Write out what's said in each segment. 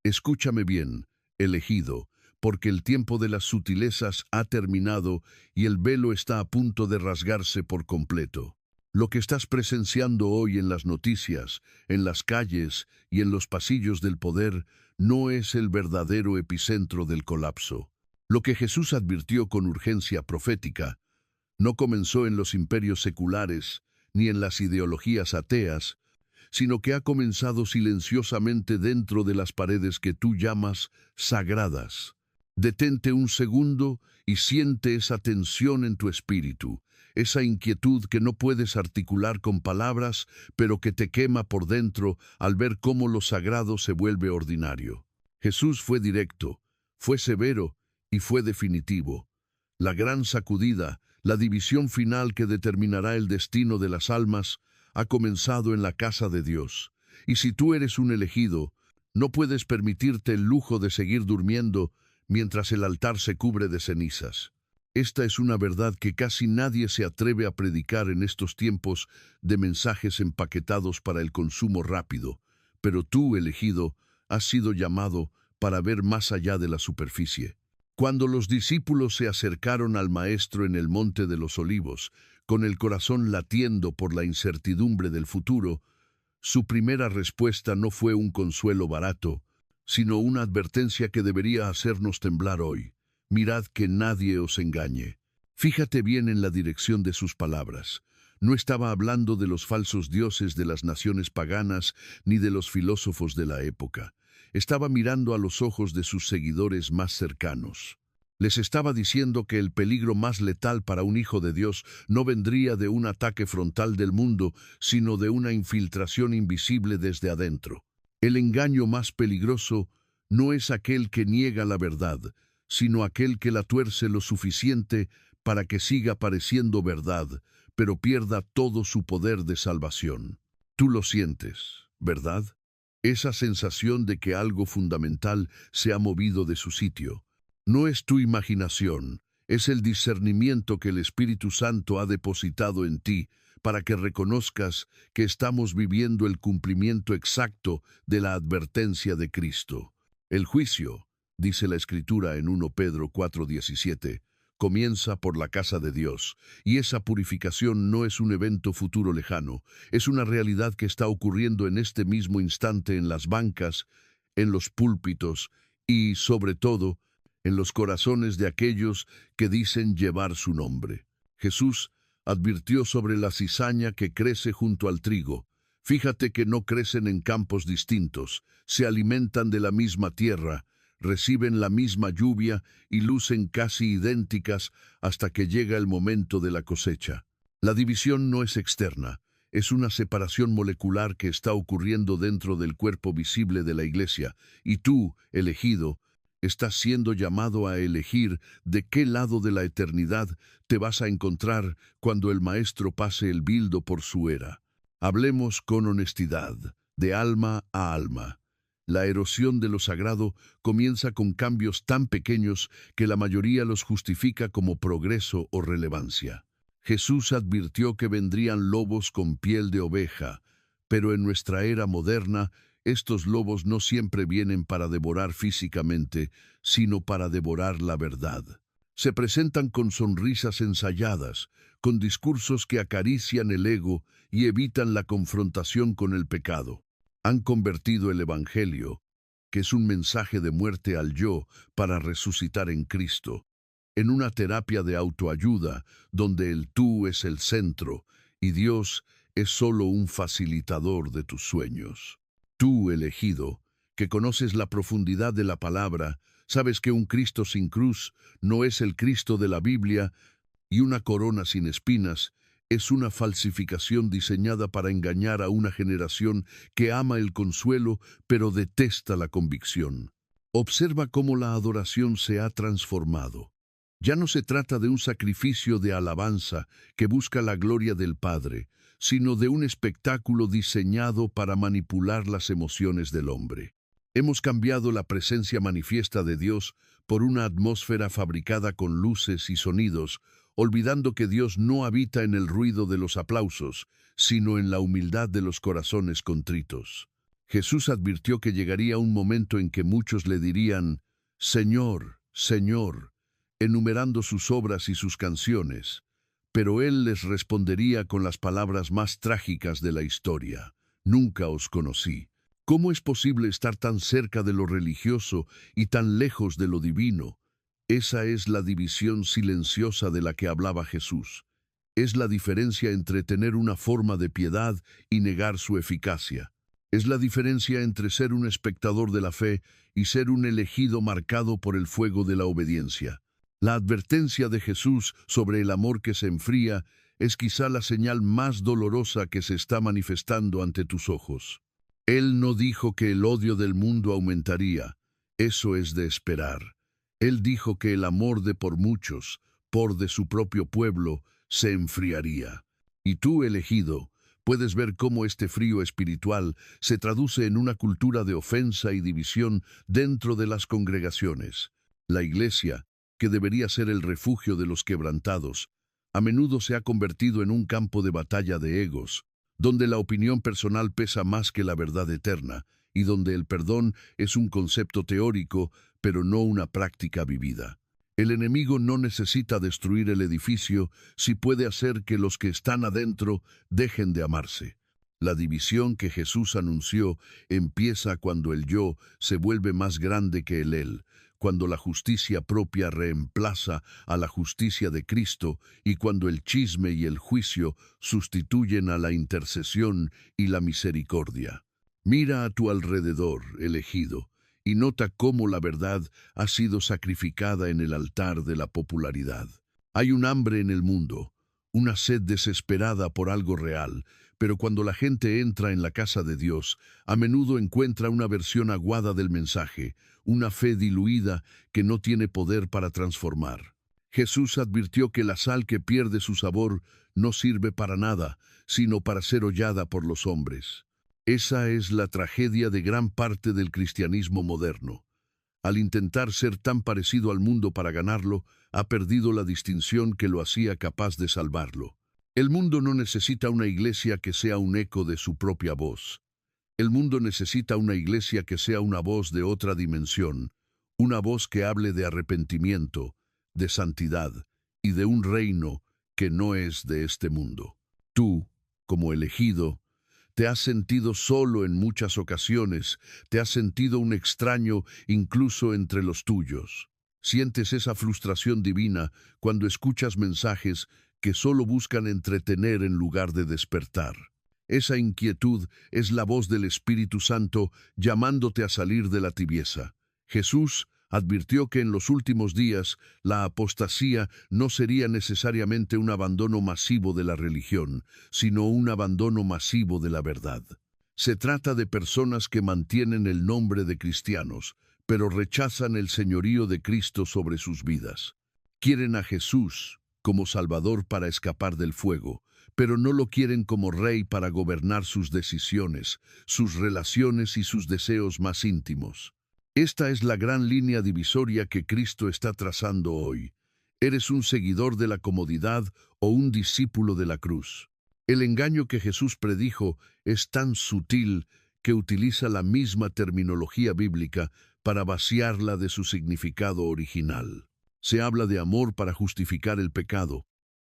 Escúchame bien, elegido, porque el tiempo de las sutilezas ha terminado y el velo está a punto de rasgarse por completo. Lo que estás presenciando hoy en las noticias, en las calles y en los pasillos del poder no es el verdadero epicentro del colapso. Lo que Jesús advirtió con urgencia profética no comenzó en los imperios seculares ni en las ideologías ateas, sino que ha comenzado silenciosamente dentro de las paredes que tú llamas sagradas. Detente un segundo y siente esa tensión en tu espíritu, esa inquietud que no puedes articular con palabras, pero que te quema por dentro al ver cómo lo sagrado se vuelve ordinario. Jesús fue directo, fue severo y fue definitivo. La gran sacudida, la división final que determinará el destino de las almas, ha comenzado en la casa de Dios. Y si tú eres un elegido, no puedes permitirte el lujo de seguir durmiendo mientras el altar se cubre de cenizas. Esta es una verdad que casi nadie se atreve a predicar en estos tiempos de mensajes empaquetados para el consumo rápido. Pero tú, elegido, has sido llamado para ver más allá de la superficie. Cuando los discípulos se acercaron al Maestro en el Monte de los Olivos, con el corazón latiendo por la incertidumbre del futuro, su primera respuesta no fue un consuelo barato, sino una advertencia que debería hacernos temblar hoy. Mirad que nadie os engañe. Fíjate bien en la dirección de sus palabras. No estaba hablando de los falsos dioses de las naciones paganas ni de los filósofos de la época. Estaba mirando a los ojos de sus seguidores más cercanos. Les estaba diciendo que el peligro más letal para un hijo de Dios no vendría de un ataque frontal del mundo, sino de una infiltración invisible desde adentro. El engaño más peligroso no es aquel que niega la verdad, sino aquel que la tuerce lo suficiente para que siga pareciendo verdad, pero pierda todo su poder de salvación. Tú lo sientes, ¿verdad? Esa sensación de que algo fundamental se ha movido de su sitio. No es tu imaginación, es el discernimiento que el Espíritu Santo ha depositado en ti para que reconozcas que estamos viviendo el cumplimiento exacto de la advertencia de Cristo. El juicio, dice la Escritura en 1 Pedro 4:17, comienza por la casa de Dios, y esa purificación no es un evento futuro lejano, es una realidad que está ocurriendo en este mismo instante en las bancas, en los púlpitos y, sobre todo, en los corazones de aquellos que dicen llevar su nombre. Jesús advirtió sobre la cizaña que crece junto al trigo. Fíjate que no crecen en campos distintos, se alimentan de la misma tierra, reciben la misma lluvia y lucen casi idénticas hasta que llega el momento de la cosecha. La división no es externa, es una separación molecular que está ocurriendo dentro del cuerpo visible de la Iglesia, y tú, elegido, estás siendo llamado a elegir de qué lado de la eternidad te vas a encontrar cuando el Maestro pase el bildo por su era. Hablemos con honestidad, de alma a alma. La erosión de lo sagrado comienza con cambios tan pequeños que la mayoría los justifica como progreso o relevancia. Jesús advirtió que vendrían lobos con piel de oveja, pero en nuestra era moderna, estos lobos no siempre vienen para devorar físicamente, sino para devorar la verdad. Se presentan con sonrisas ensayadas, con discursos que acarician el ego y evitan la confrontación con el pecado. Han convertido el Evangelio, que es un mensaje de muerte al yo para resucitar en Cristo, en una terapia de autoayuda donde el tú es el centro y Dios es solo un facilitador de tus sueños. Tú, elegido, que conoces la profundidad de la palabra, sabes que un Cristo sin cruz no es el Cristo de la Biblia y una corona sin espinas es una falsificación diseñada para engañar a una generación que ama el consuelo pero detesta la convicción. Observa cómo la adoración se ha transformado. Ya no se trata de un sacrificio de alabanza que busca la gloria del Padre, sino de un espectáculo diseñado para manipular las emociones del hombre. Hemos cambiado la presencia manifiesta de Dios por una atmósfera fabricada con luces y sonidos, olvidando que Dios no habita en el ruido de los aplausos, sino en la humildad de los corazones contritos. Jesús advirtió que llegaría un momento en que muchos le dirían, Señor, Señor, enumerando sus obras y sus canciones, pero él les respondería con las palabras más trágicas de la historia, nunca os conocí. ¿Cómo es posible estar tan cerca de lo religioso y tan lejos de lo divino? Esa es la división silenciosa de la que hablaba Jesús. Es la diferencia entre tener una forma de piedad y negar su eficacia. Es la diferencia entre ser un espectador de la fe y ser un elegido marcado por el fuego de la obediencia. La advertencia de Jesús sobre el amor que se enfría es quizá la señal más dolorosa que se está manifestando ante tus ojos. Él no dijo que el odio del mundo aumentaría, eso es de esperar. Él dijo que el amor de por muchos, por de su propio pueblo, se enfriaría. Y tú, elegido, puedes ver cómo este frío espiritual se traduce en una cultura de ofensa y división dentro de las congregaciones. La iglesia, que debería ser el refugio de los quebrantados, a menudo se ha convertido en un campo de batalla de egos, donde la opinión personal pesa más que la verdad eterna, y donde el perdón es un concepto teórico, pero no una práctica vivida. El enemigo no necesita destruir el edificio si puede hacer que los que están adentro dejen de amarse. La división que Jesús anunció empieza cuando el yo se vuelve más grande que el él, cuando la justicia propia reemplaza a la justicia de Cristo y cuando el chisme y el juicio sustituyen a la intercesión y la misericordia. Mira a tu alrededor, elegido, y nota cómo la verdad ha sido sacrificada en el altar de la popularidad. Hay un hambre en el mundo, una sed desesperada por algo real, pero cuando la gente entra en la casa de Dios, a menudo encuentra una versión aguada del mensaje, una fe diluida que no tiene poder para transformar. Jesús advirtió que la sal que pierde su sabor no sirve para nada, sino para ser hollada por los hombres. Esa es la tragedia de gran parte del cristianismo moderno. Al intentar ser tan parecido al mundo para ganarlo, ha perdido la distinción que lo hacía capaz de salvarlo. El mundo no necesita una iglesia que sea un eco de su propia voz. El mundo necesita una iglesia que sea una voz de otra dimensión, una voz que hable de arrepentimiento, de santidad y de un reino que no es de este mundo. Tú, como elegido, te has sentido solo en muchas ocasiones, te has sentido un extraño incluso entre los tuyos. Sientes esa frustración divina cuando escuchas mensajes que solo buscan entretener en lugar de despertar. Esa inquietud es la voz del Espíritu Santo llamándote a salir de la tibieza. Jesús advirtió que en los últimos días la apostasía no sería necesariamente un abandono masivo de la religión, sino un abandono masivo de la verdad. Se trata de personas que mantienen el nombre de cristianos, pero rechazan el señorío de Cristo sobre sus vidas. Quieren a Jesús como Salvador para escapar del fuego, pero no lo quieren como Rey para gobernar sus decisiones, sus relaciones y sus deseos más íntimos. Esta es la gran línea divisoria que Cristo está trazando hoy. ¿Eres un seguidor de la comodidad o un discípulo de la cruz? El engaño que Jesús predijo es tan sutil que utiliza la misma terminología bíblica para vaciarla de su significado original. Se habla de amor para justificar el pecado,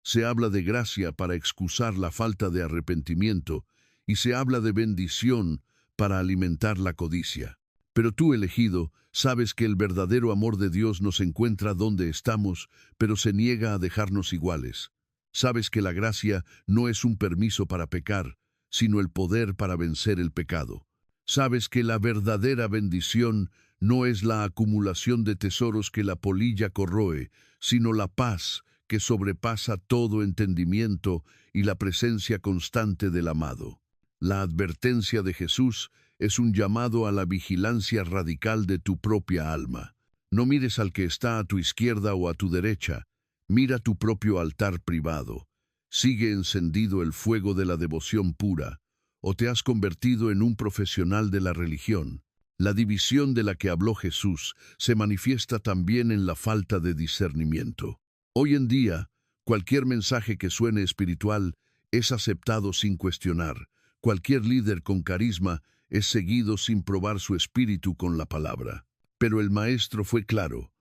se habla de gracia para excusar la falta de arrepentimiento y se habla de bendición para alimentar la codicia. Pero tú, elegido, sabes que el verdadero amor de Dios nos encuentra donde estamos, pero se niega a dejarnos iguales. Sabes que la gracia no es un permiso para pecar, sino el poder para vencer el pecado. Sabes que la verdadera bendición no es la acumulación de tesoros que la polilla corroe, sino la paz que sobrepasa todo entendimiento y la presencia constante del amado. La advertencia de Jesús es un llamado a la vigilancia radical de tu propia alma. No mires al que está a tu izquierda o a tu derecha, mira tu propio altar privado. Sigue encendido el fuego de la devoción pura, o te has convertido en un profesional de la religión. La división de la que habló Jesús se manifiesta también en la falta de discernimiento. Hoy en día, cualquier mensaje que suene espiritual es aceptado sin cuestionar. Cualquier líder con carisma es seguido sin probar su espíritu con la palabra. Pero el Maestro fue claro: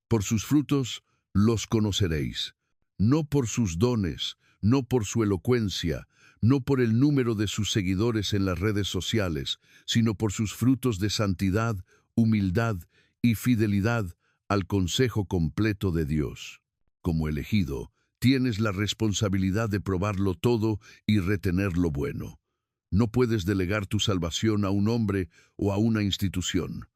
por sus frutos los conoceréis, no por sus dones, no por su elocuencia, no por el número de sus seguidores en las redes sociales, sino por sus frutos de santidad, humildad y fidelidad al consejo completo de Dios. Como elegido, tienes la responsabilidad de probarlo todo y retener lo bueno. No puedes delegar tu salvación a un hombre o a una institución.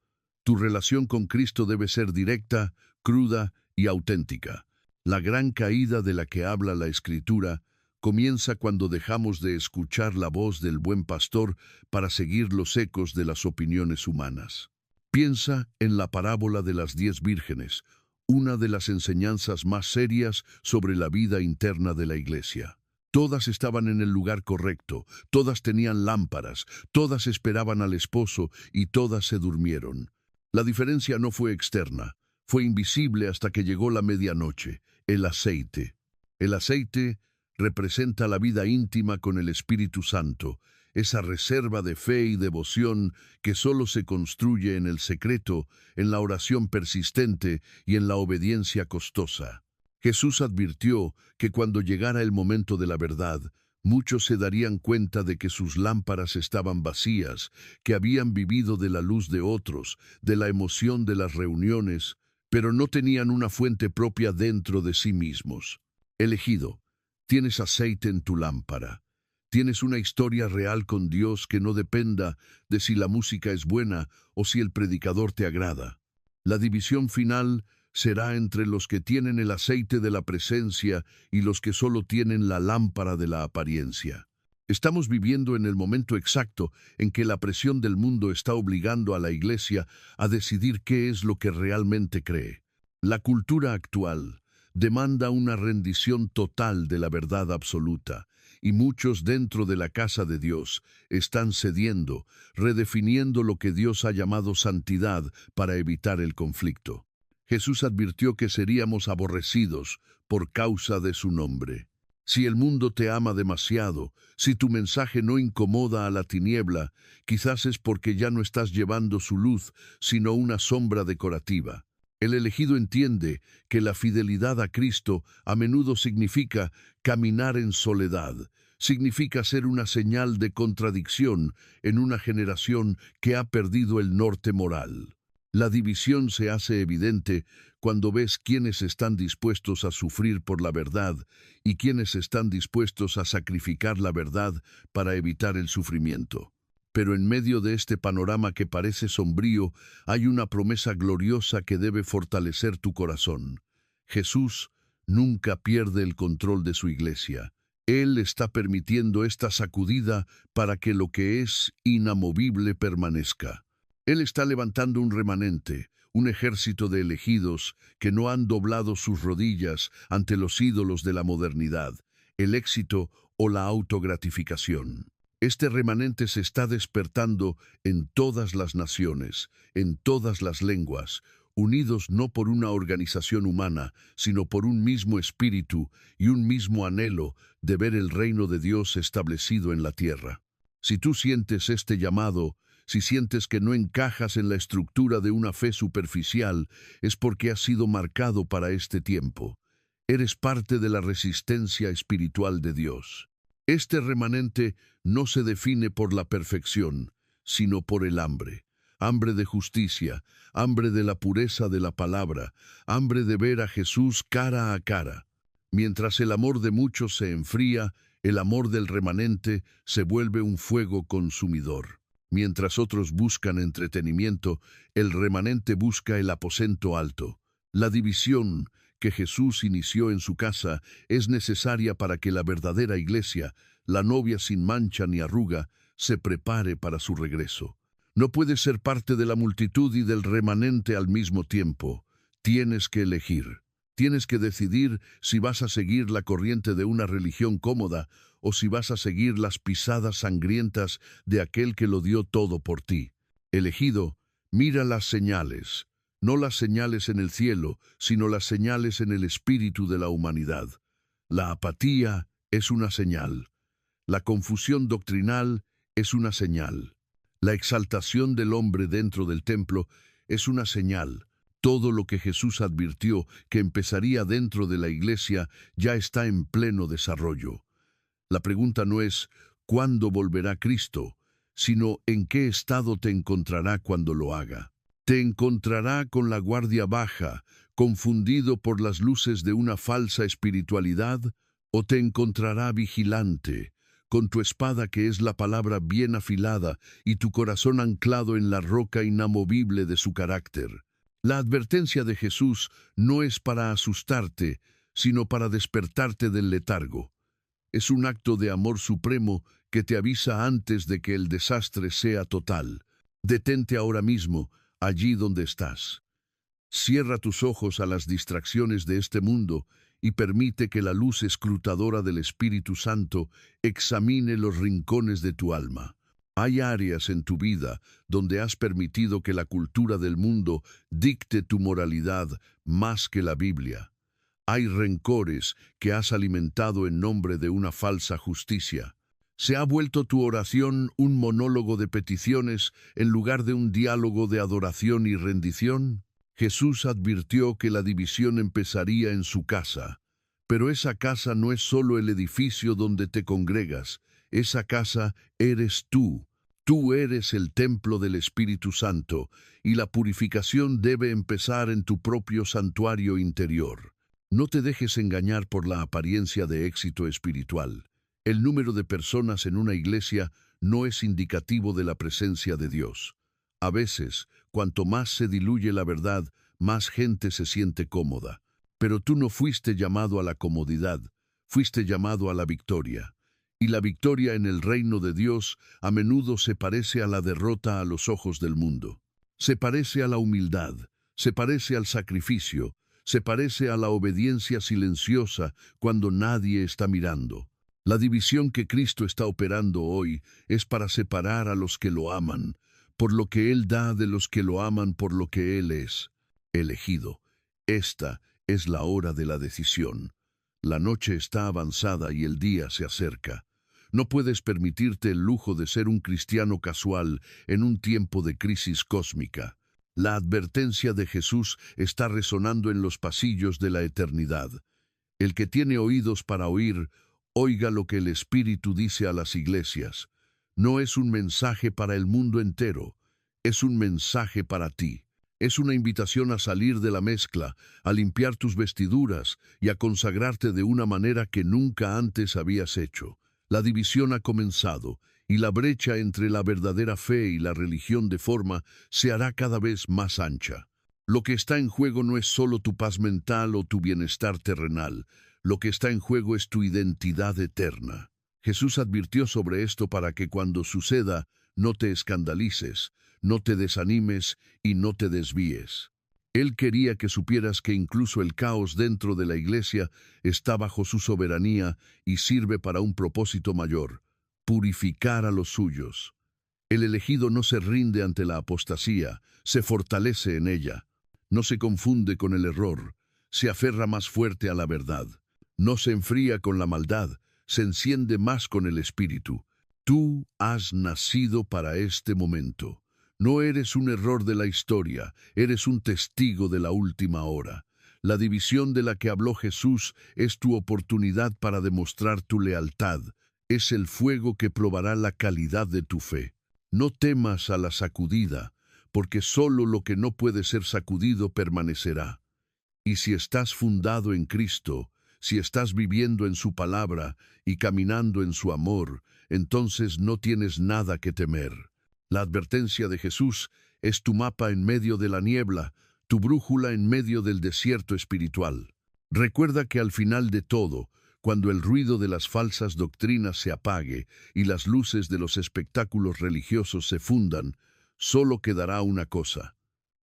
Tu relación con Cristo debe ser directa, cruda y auténtica. La gran caída de la que habla la Escritura comienza cuando dejamos de escuchar la voz del buen pastor para seguir los ecos de las opiniones humanas. Piensa en la parábola de las 10 vírgenes, una de las enseñanzas más serias sobre la vida interna de la Iglesia. Todas estaban en el lugar correcto, todas tenían lámparas, todas esperaban al esposo y todas se durmieron. La diferencia no fue externa, fue invisible hasta que llegó la medianoche, el aceite. El aceite representa la vida íntima con el Espíritu Santo, esa reserva de fe y devoción que solo se construye en el secreto, en la oración persistente y en la obediencia costosa. Jesús advirtió que cuando llegara el momento de la verdad, muchos se darían cuenta de que sus lámparas estaban vacías, que habían vivido de la luz de otros, de la emoción de las reuniones, pero no tenían una fuente propia dentro de sí mismos. Elegido, tienes aceite en tu lámpara. Tienes una historia real con Dios que no dependa de si la música es buena o si el predicador te agrada. La división final será entre los que tienen el aceite de la presencia y los que solo tienen la lámpara de la apariencia. Estamos viviendo en el momento exacto en que la presión del mundo está obligando a la Iglesia a decidir qué es lo que realmente cree. La cultura actual demanda una rendición total de la verdad absoluta, y muchos dentro de la casa de Dios están cediendo, redefiniendo lo que Dios ha llamado santidad para evitar el conflicto. Jesús advirtió que seríamos aborrecidos por causa de su nombre. Si el mundo te ama demasiado, si tu mensaje no incomoda a la tiniebla, quizás es porque ya no estás llevando su luz, sino una sombra decorativa. El elegido entiende que la fidelidad a Cristo a menudo significa caminar en soledad, significa ser una señal de contradicción en una generación que ha perdido el norte moral. La división se hace evidente cuando ves quiénes están dispuestos a sufrir por la verdad y quiénes están dispuestos a sacrificar la verdad para evitar el sufrimiento. Pero en medio de este panorama que parece sombrío, hay una promesa gloriosa que debe fortalecer tu corazón. Jesús nunca pierde el control de su iglesia. Él está permitiendo esta sacudida para que lo que es inamovible permanezca. Él está levantando un remanente, un ejército de elegidos que no han doblado sus rodillas ante los ídolos de la modernidad, el éxito o la autogratificación. Este remanente se está despertando en todas las naciones, en todas las lenguas, unidos no por una organización humana, sino por un mismo espíritu y un mismo anhelo de ver el reino de Dios establecido en la tierra. Si tú sientes este llamado, si sientes que no encajas en la estructura de una fe superficial, es porque has sido marcado para este tiempo. Eres parte de la resistencia espiritual de Dios. Este remanente no se define por la perfección, sino por el hambre. Hambre de justicia, hambre de la pureza de la palabra, hambre de ver a Jesús cara a cara. Mientras el amor de muchos se enfría, el amor del remanente se vuelve un fuego consumidor. Mientras otros buscan entretenimiento, el remanente busca el aposento alto. La división que Jesús inició en su casa es necesaria para que la verdadera iglesia, la novia sin mancha ni arruga, se prepare para su regreso. No puedes ser parte de la multitud y del remanente al mismo tiempo. Tienes que elegir. Tienes que decidir si vas a seguir la corriente de una religión cómoda o si vas a seguir las pisadas sangrientas de aquel que lo dio todo por ti. Elegido, mira las señales. No las señales en el cielo, sino las señales en el espíritu de la humanidad. La apatía es una señal. La confusión doctrinal es una señal. La exaltación del hombre dentro del templo es una señal. Todo lo que Jesús advirtió que empezaría dentro de la iglesia ya está en pleno desarrollo. La pregunta no es ¿cuándo volverá Cristo?, sino ¿en qué estado te encontrará cuando lo haga? ¿Te encontrará con la guardia baja, confundido por las luces de una falsa espiritualidad? ¿O te encontrará vigilante, con tu espada que es la palabra bien afilada y tu corazón anclado en la roca inamovible de su carácter? La advertencia de Jesús no es para asustarte, sino para despertarte del letargo. Es un acto de amor supremo que te avisa antes de que el desastre sea total. Detente ahora mismo, allí donde estás. Cierra tus ojos a las distracciones de este mundo y permite que la luz escrutadora del Espíritu Santo examine los rincones de tu alma. Hay áreas en tu vida donde has permitido que la cultura del mundo dicte tu moralidad más que la Biblia. Hay rencores que has alimentado en nombre de una falsa justicia. ¿Se ha vuelto tu oración un monólogo de peticiones en lugar de un diálogo de adoración y rendición? Jesús advirtió que la división empezaría en su casa. Pero esa casa no es solo el edificio donde te congregas. Esa casa eres tú. Tú eres el templo del Espíritu Santo, y la purificación debe empezar en tu propio santuario interior. No te dejes engañar por la apariencia de éxito espiritual. El número de personas en una iglesia no es indicativo de la presencia de Dios. A veces, cuanto más se diluye la verdad, más gente se siente cómoda. Pero tú no fuiste llamado a la comodidad, fuiste llamado a la victoria. Y la victoria en el reino de Dios a menudo se parece a la derrota a los ojos del mundo. Se parece a la humildad, se parece al sacrificio, se parece a la obediencia silenciosa cuando nadie está mirando. La división que Cristo está operando hoy es para separar a los que lo aman, por lo que Él da de los que lo aman por lo que Él es. Elegido. Esta es la hora de la decisión. La noche está avanzada y el día se acerca. No puedes permitirte el lujo de ser un cristiano casual en un tiempo de crisis cósmica. La advertencia de Jesús está resonando en los pasillos de la eternidad. El que tiene oídos para oír, oiga lo que el Espíritu dice a las iglesias. No es un mensaje para el mundo entero, es un mensaje para ti. Es una invitación a salir de la mezcla, a limpiar tus vestiduras y a consagrarte de una manera que nunca antes habías hecho. La división ha comenzado, y la brecha entre la verdadera fe y la religión de forma se hará cada vez más ancha. Lo que está en juego no es solo tu paz mental o tu bienestar terrenal, lo que está en juego es tu identidad eterna. Jesús advirtió sobre esto para que cuando suceda no te escandalices, no te desanimes y no te desvíes. Él quería que supieras que incluso el caos dentro de la iglesia está bajo su soberanía y sirve para un propósito mayor: purificar a los suyos. El elegido no se rinde ante la apostasía, se fortalece en ella. No se confunde con el error, se aferra más fuerte a la verdad. No se enfría con la maldad, se enciende más con el Espíritu. Tú has nacido para este momento. No eres un error de la historia, eres un testigo de la última hora. La división de la que habló Jesús es tu oportunidad para demostrar tu lealtad. Es el fuego que probará la calidad de tu fe. No temas a la sacudida, porque solo lo que no puede ser sacudido permanecerá. Y si estás fundado en Cristo, si estás viviendo en su palabra y caminando en su amor, entonces no tienes nada que temer. La advertencia de Jesús es tu mapa en medio de la niebla, tu brújula en medio del desierto espiritual. Recuerda que al final de todo, cuando el ruido de las falsas doctrinas se apague y las luces de los espectáculos religiosos se fundan, solo quedará una cosa: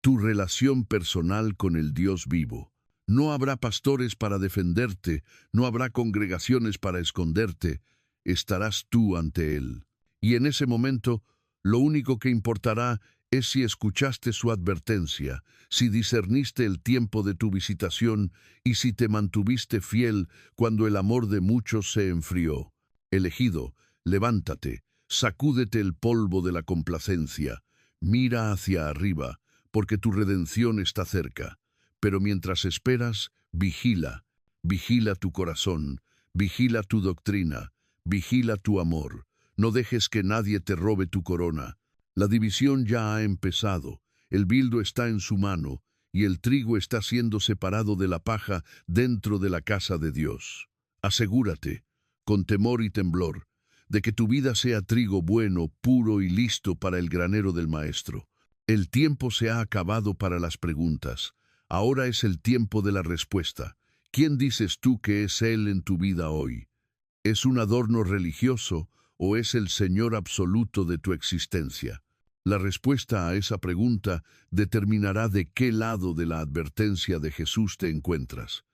tu relación personal con el Dios vivo. No habrá pastores para defenderte, no habrá congregaciones para esconderte, estarás tú ante Él. Y en ese momento, lo único que importará es si escuchaste su advertencia, si discerniste el tiempo de tu visitación y si te mantuviste fiel cuando el amor de muchos se enfrió. Elegido, levántate, Sacúdete el polvo de la complacencia, mira hacia arriba, porque tu redención está cerca. Pero mientras esperas, vigila, vigila tu corazón, vigila tu doctrina, vigila tu amor. No dejes que nadie te robe tu corona. La división ya ha empezado, el bildo está en su mano, y el trigo está siendo separado de la paja dentro de la casa de Dios. Asegúrate, con temor y temblor, de que tu vida sea trigo bueno, puro y listo para el granero del Maestro. El tiempo se ha acabado para las preguntas. Ahora es el tiempo de la respuesta. ¿Quién dices tú que es Él en tu vida hoy? ¿Es un adorno religioso o es el Señor absoluto de tu existencia? La respuesta a esa pregunta determinará de qué lado de la advertencia de Jesús te encuentras.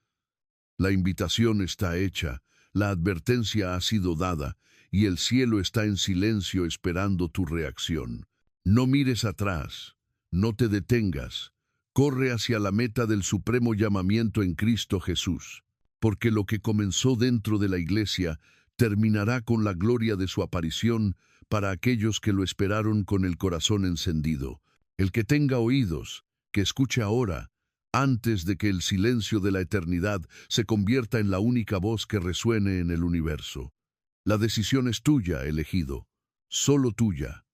La invitación está hecha, la advertencia ha sido dada, y el cielo está en silencio esperando tu reacción. No mires atrás, no te detengas, corre hacia la meta del supremo llamamiento en Cristo Jesús, porque lo que comenzó dentro de la iglesia terminará con la gloria de su aparición para aquellos que lo esperaron con el corazón encendido. El que tenga oídos, que escuche ahora, antes de que el silencio de la eternidad se convierta en la única voz que resuene en el universo. La decisión es tuya, elegido, solo tuya.